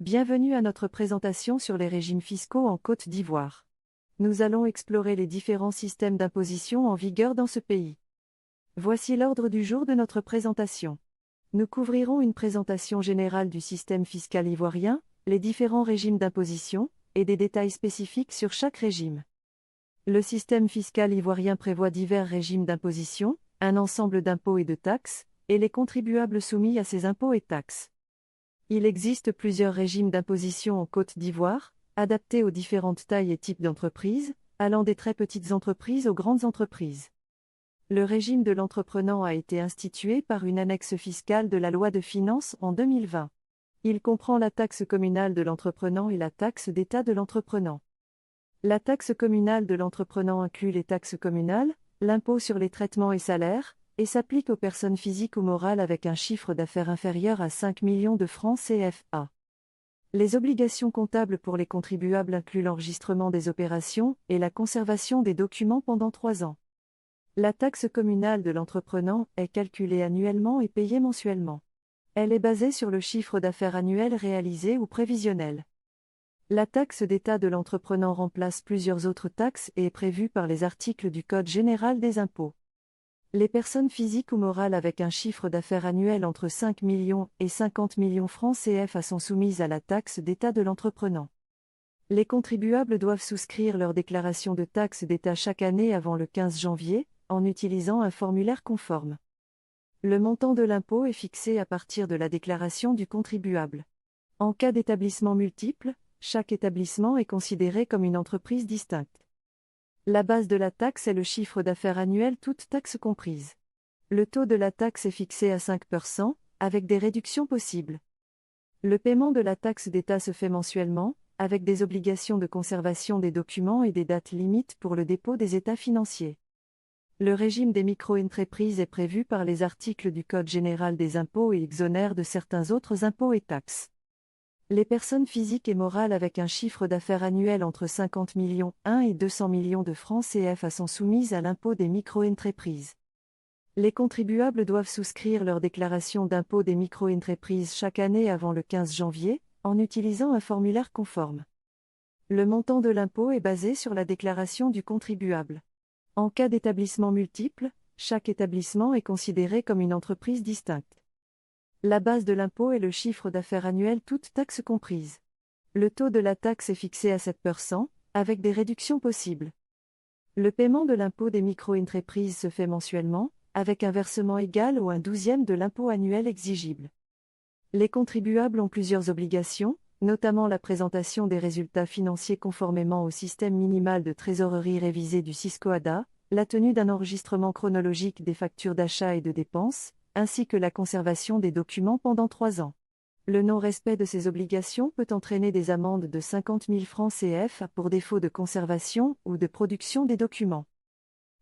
Bienvenue à notre présentation sur les régimes fiscaux en Côte d'Ivoire. Nous allons explorer les différents systèmes d'imposition en vigueur dans ce pays. Voici l'ordre du jour de notre présentation. Nous couvrirons une présentation générale du système fiscal ivoirien, les différents régimes d'imposition, et des détails spécifiques sur chaque régime. Le système fiscal ivoirien prévoit divers régimes d'imposition, un ensemble d'impôts et de taxes, et les contribuables soumis à ces impôts et taxes. Il existe plusieurs régimes d'imposition en Côte d'Ivoire, adaptés aux différentes tailles et types d'entreprises, allant des très petites entreprises aux grandes entreprises. Le régime de l'entreprenant a été institué par une annexe fiscale de la loi de finances en 2020. Il comprend la taxe communale de l'entreprenant et la taxe d'État de l'entreprenant. La taxe communale de l'entreprenant inclut les taxes communales, l'impôt sur les traitements et salaires, et s'applique aux personnes physiques ou morales avec un chiffre d'affaires inférieur à 5 millions de francs CFA. Les obligations comptables pour les contribuables incluent l'enregistrement des opérations et la conservation des documents pendant 3 ans. La taxe communale de l'entreprenant est calculée annuellement et payée mensuellement. Elle est basée sur le chiffre d'affaires annuel réalisé ou prévisionnel. La taxe d'État de l'entreprenant remplace plusieurs autres taxes et est prévue par les articles du Code général des impôts. Les personnes physiques ou morales avec un chiffre d'affaires annuel entre 5 millions et 50 millions francs CFA sont soumises à la taxe d'État de l'entreprenant. Les contribuables doivent souscrire leur déclaration de taxe d'État chaque année avant le 15 janvier, en utilisant un formulaire conforme. Le montant de l'impôt est fixé à partir de la déclaration du contribuable. En cas d'établissement multiple, chaque établissement est considéré comme une entreprise distincte. La base de la taxe est le chiffre d'affaires annuel toutes taxes comprises. Le taux de la taxe est fixé à 5%, avec des réductions possibles. Le paiement de la taxe d'État se fait mensuellement, avec des obligations de conservation des documents et des dates limites pour le dépôt des états financiers. Le régime des micro-entreprises est prévu par les articles du Code général des impôts et exonère de certains autres impôts et taxes. Les personnes physiques et morales avec un chiffre d'affaires annuel entre 50 millions et 200 millions de francs CFA sont soumises à l'impôt des micro-entreprises. Les contribuables doivent souscrire leur déclaration d'impôt des micro-entreprises chaque année avant le 15 janvier, en utilisant un formulaire conforme. Le montant de l'impôt est basé sur la déclaration du contribuable. En cas d'établissement multiple, chaque établissement est considéré comme une entreprise distincte. La base de l'impôt est le chiffre d'affaires annuel toutes taxes comprises. Le taux de la taxe est fixé à 7%, avec des réductions possibles. Le paiement de l'impôt des micro-entreprises se fait mensuellement, avec un versement égal ou un 12e de l'impôt annuel exigible. Les contribuables ont plusieurs obligations, notamment la présentation des résultats financiers conformément au système minimal de trésorerie révisé du SISCOADA, la tenue d'un enregistrement chronologique des factures d'achat et de dépenses, ainsi que la conservation des documents pendant 3 ans. Le non-respect de ces obligations peut entraîner des amendes de 50 000 francs CFA pour défaut de conservation ou de production des documents.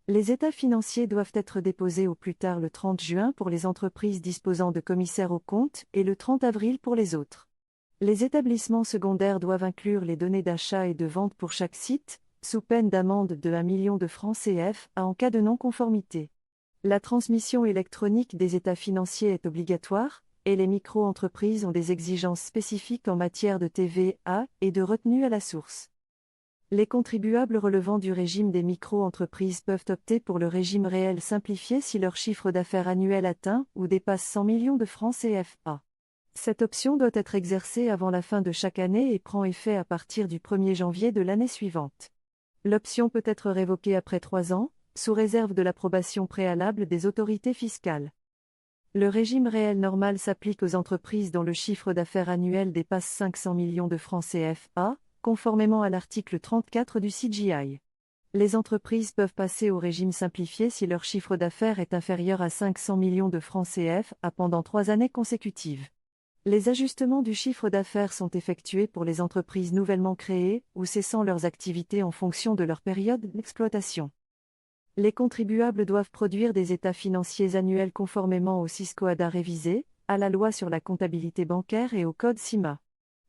Les états financiers doivent être déposés au plus tard le 30 juin pour les entreprises disposant de commissaires aux comptes et le 30 avril pour les autres. Les établissements secondaires doivent inclure les données d'achat et de vente pour chaque site, sous peine d'amende de 1 million de francs CFA en cas de non-conformité. La transmission électronique des états financiers est obligatoire, et les micro-entreprises ont des exigences spécifiques en matière de TVA et de retenue à la source. Les contribuables relevant du régime des micro-entreprises peuvent opter pour le régime réel simplifié si leur chiffre d'affaires annuel atteint ou dépasse 100 millions de francs CFA. Cette option doit être exercée avant la fin de chaque année et prend effet à partir du 1er janvier de l'année suivante. L'option peut être révoquée après 3 ans, sous réserve de l'approbation préalable des autorités fiscales. Le régime réel normal s'applique aux entreprises dont le chiffre d'affaires annuel dépasse 500 millions de francs CFA, conformément à l'article 34 du CGI. Les entreprises peuvent passer au régime simplifié si leur chiffre d'affaires est inférieur à 500 millions de francs CFA pendant 3 années consécutives. Les ajustements du chiffre d'affaires sont effectués pour les entreprises nouvellement créées ou cessant leurs activités en fonction de leur période d'exploitation. Les contribuables doivent produire des états financiers annuels conformément au SISCOADA révisé, à la loi sur la comptabilité bancaire et au code CIMA.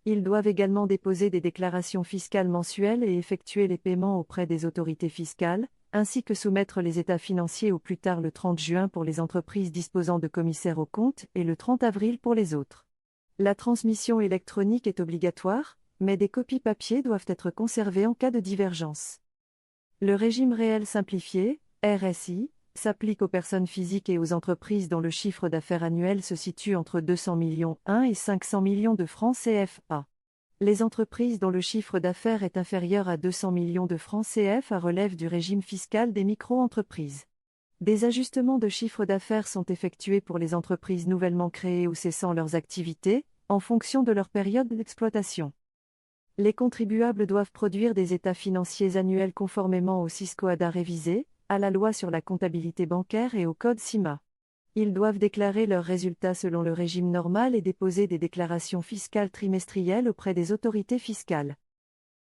Ils doivent également déposer des déclarations fiscales mensuelles et effectuer les paiements auprès des autorités fiscales, ainsi que soumettre les états financiers au plus tard le 30 juin pour les entreprises disposant de commissaires aux comptes et le 30 avril pour les autres. La transmission électronique est obligatoire, mais des copies papier doivent être conservées en cas de divergence. Le régime réel simplifié, RSI, s'applique aux personnes physiques et aux entreprises dont le chiffre d'affaires annuel se situe entre 200 millions et 500 millions de francs CFA. Les entreprises dont le chiffre d'affaires est inférieur à 200 millions de francs CFA relèvent du régime fiscal des micro-entreprises. Des ajustements de chiffre d'affaires sont effectués pour les entreprises nouvellement créées ou cessant leurs activités, en fonction de leur période d'exploitation. Les contribuables doivent produire des états financiers annuels conformément au CISCO-ADA révisé, à la loi sur la comptabilité bancaire et au code CIMA. Ils doivent déclarer leurs résultats selon le régime normal et déposer des déclarations fiscales trimestrielles auprès des autorités fiscales.